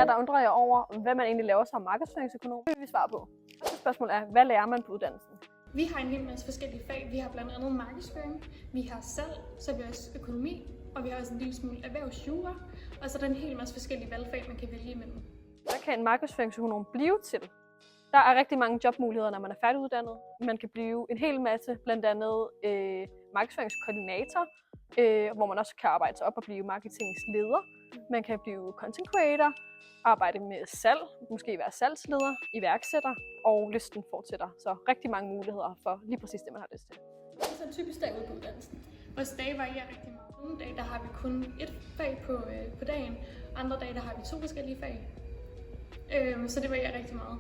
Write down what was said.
der undrer jeg over, hvad man egentlig laver som markedsføringsøkonom. Det vil vi svare på. Første spørgsmål er, hvad lærer man på uddannelsen? Vi har en hel masse forskellige fag. Vi har blandt andet markedsføring, vi har salg, så vi har også økonomi, og vi har også en lille smule erhvervsjura, og så er der en hel masse forskellige valgfag, man kan vælge imellem. Hvad kan en markedsføringsøkonom blive til? Der er rigtig mange jobmuligheder, når man er færdiguddannet. Man kan blive en hel masse, blandt andet markedsføringskoordinator, hvor man også kan arbejde sig op og blive marketingsleder. Man kan blive content creator, arbejde med salg, måske være salgsleder, iværksætter, og lysten fortsætter. Så rigtig mange muligheder for lige præcis det, man har lyst til. Så en typisk dag ude på uddannelsen. Vores dage varierer rigtig meget. Nogle dage der har vi kun ét fag på dagen, andre dage der har vi 2 forskellige fag. Så det varierer rigtig meget.